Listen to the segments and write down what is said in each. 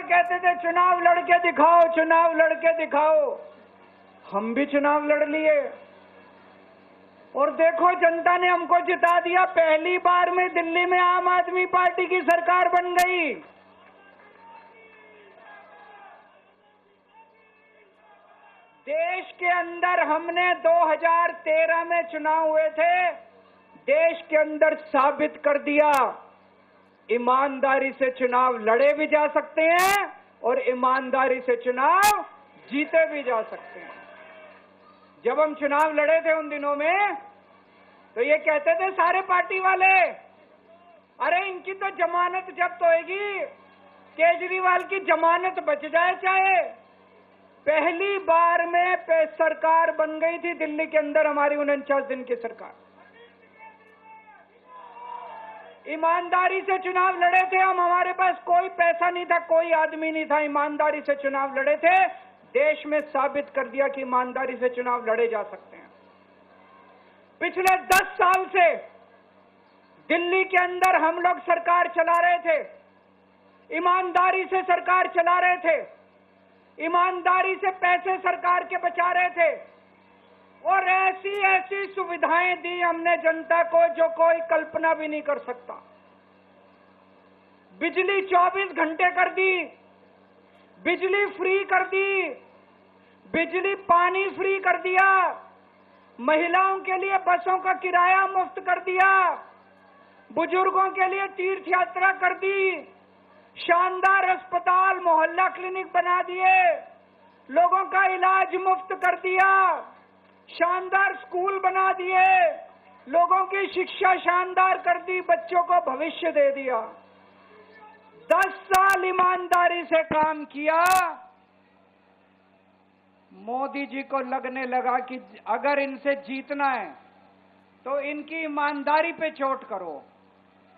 कहते थे चुनाव लड़के दिखाओ, चुनाव लड़के दिखाओ। हम भी चुनाव लड़ लिए और देखो जनता ने हमको जिता दिया। पहली बार में दिल्ली में आम आदमी पार्टी की सरकार बन गई। देश के अंदर हमने 2013 में चुनाव हुए थे, देश के अंदर साबित कर दिया ईमानदारी से चुनाव लड़े भी जा सकते हैं और ईमानदारी से चुनाव जीते भी जा सकते हैं। जब हम चुनाव लड़े थे उन दिनों में तो ये कहते थे सारे पार्टी वाले, अरे इनकी तो जमानत जब्त होएगी, केजरीवाल की जमानत बच जाए चाहे। पहली बार में सरकार बन गई थी दिल्ली के अंदर हमारी 49 दिन की सरकार। ईमानदारी से चुनाव लड़े थे हम, हमारे पास कोई पैसा नहीं था, कोई आदमी नहीं था, ईमानदारी से चुनाव लड़े थे। देश में साबित कर दिया कि ईमानदारी से चुनाव लड़े जा सकते हैं। पिछले 10 साल से दिल्ली के अंदर हम लोग सरकार चला रहे थे, ईमानदारी से सरकार चला रहे थे, ईमानदारी से पैसे सरकार के बचा रहे थे और ऐसी ऐसी सुविधाएं दी हमने जनता को जो कोई कल्पना भी नहीं कर सकता। बिजली 24 घंटे कर दी, बिजली फ्री कर दी, बिजली पानी फ्री कर दिया, महिलाओं के लिए बसों का किराया मुफ्त कर दिया, बुजुर्गों के लिए तीर्थ यात्रा कर दी, शानदार अस्पताल मोहल्ला क्लिनिक बना दिए, लोगों का इलाज मुफ्त कर दिया, शानदार स्कूल बना दिए, लोगों की शिक्षा शानदार कर दी, बच्चों को भविष्य दे दिया। 10 साल ईमानदारी से काम किया। मोदी जी को लगने लगा कि अगर इनसे जीतना है तो इनकी ईमानदारी पे चोट करो,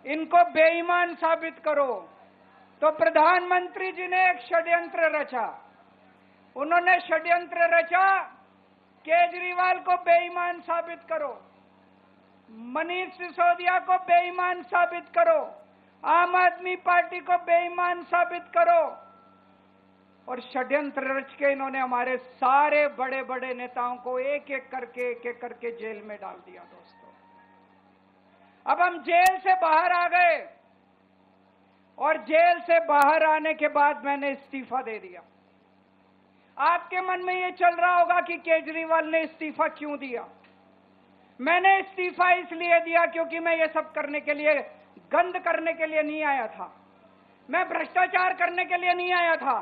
इनको बेईमान साबित करो। तो प्रधानमंत्री जी ने एक षड्यंत्र रचा। उन्होंने षड्यंत्र रचा, केजरीवाल को बेईमान साबित करो, मनीष सिसोदिया को बेईमान साबित करो, आम आदमी पार्टी को बेईमान साबित करो। और षड्यंत्र रच के इन्होंने हमारे सारे बड़े बड़े नेताओं को एक एक करके जेल में डाल दिया। दोस्तों, अब हम जेल से बाहर आ गए और जेल से बाहर आने के बाद मैंने इस्तीफा दे दिया। आपके मन में ये चल रहा होगा कि केजरीवाल ने इस्तीफा क्यों दिया। मैंने इस्तीफा इसलिए दिया क्योंकि मैं ये सब करने के लिए, गंद करने के लिए नहीं आया था, मैं भ्रष्टाचार करने के लिए नहीं आया था,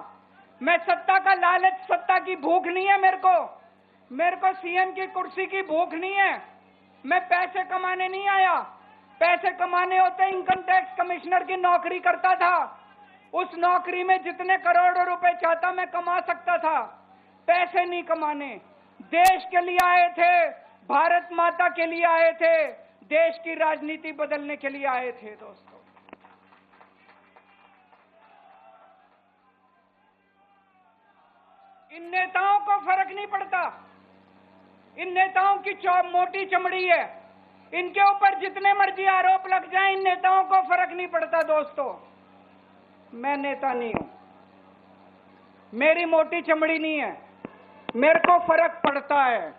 मैं सत्ता का लालच, सत्ता की भूख नहीं है मेरे को सीएम की कुर्सी की भूख नहीं है। मैं पैसे कमाने नहीं आया। पैसे कमाने होते इनकम टैक्स कमिश्नर की नौकरी करता था, उस नौकरी में जितने करोड़ों रुपए चाहता मैं कमा सकता था। पैसे नहीं कमाने, देश के लिए आए थे, भारत माता के लिए आए थे, देश की राजनीति बदलने के लिए आए थे। दोस्तों, इन नेताओं को फर्क नहीं पड़ता, इन नेताओं की मोटी चमड़ी है, इनके ऊपर जितने मर्जी आरोप लग जाएं, इन नेताओं को फर्क नहीं पड़ता। दोस्तों, मैं नेता नहीं हूं, मेरी मोटी चमड़ी नहीं है, मेरे को फर्क पड़ता है।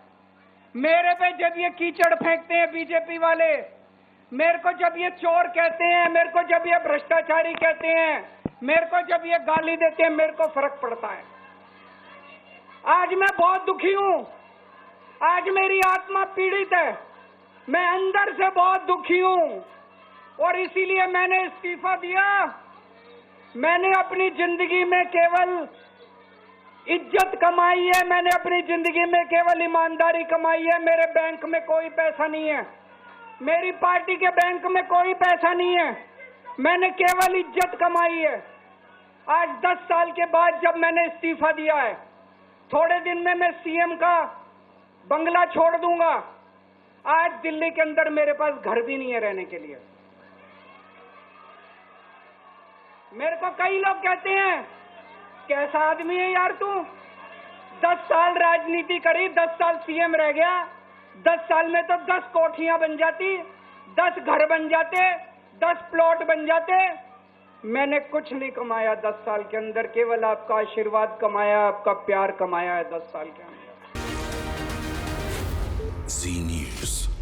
मेरे पे जब ये कीचड़ फेंकते हैं बीजेपी वाले, मेरे को जब ये चोर कहते हैं, मेरे को जब ये भ्रष्टाचारी कहते हैं, मेरे को जब ये गाली देते हैं, मेरे को फर्क पड़ता है। आज मैं बहुत दुखी हूं, आज मेरी आत्मा पीड़ित है, मैं अंदर से बहुत दुखी हूं और इसीलिए मैंने इस्तीफा दिया। मैंने अपनी जिंदगी में केवल इज्जत कमाई है, मैंने अपनी जिंदगी में केवल ईमानदारी कमाई है। मेरे बैंक में कोई पैसा नहीं है, मेरी पार्टी के बैंक में कोई पैसा नहीं है, मैंने केवल इज्जत कमाई है। आज 10 साल के बाद जब मैंने इस्तीफा दिया है, थोड़े दिन में मैं सीएम का बंगला छोड़ दूंगा। आज दिल्ली के अंदर मेरे पास घर भी नहीं है रहने के लिए। मेरे को कई लोग कहते हैं, कैसा आदमी है यार तू, 10 साल राजनीति करी, 10 साल सीएम रह गया, 10 साल में तो 10 कोठियां बन जाती, 10 घर बन जाते, 10 प्लॉट बन जाते। मैंने कुछ नहीं कमाया 10 साल के अंदर, केवल आपका आशीर्वाद कमाया, आपका प्यार कमाया है 10 साल के अंदर। जी न्यूज।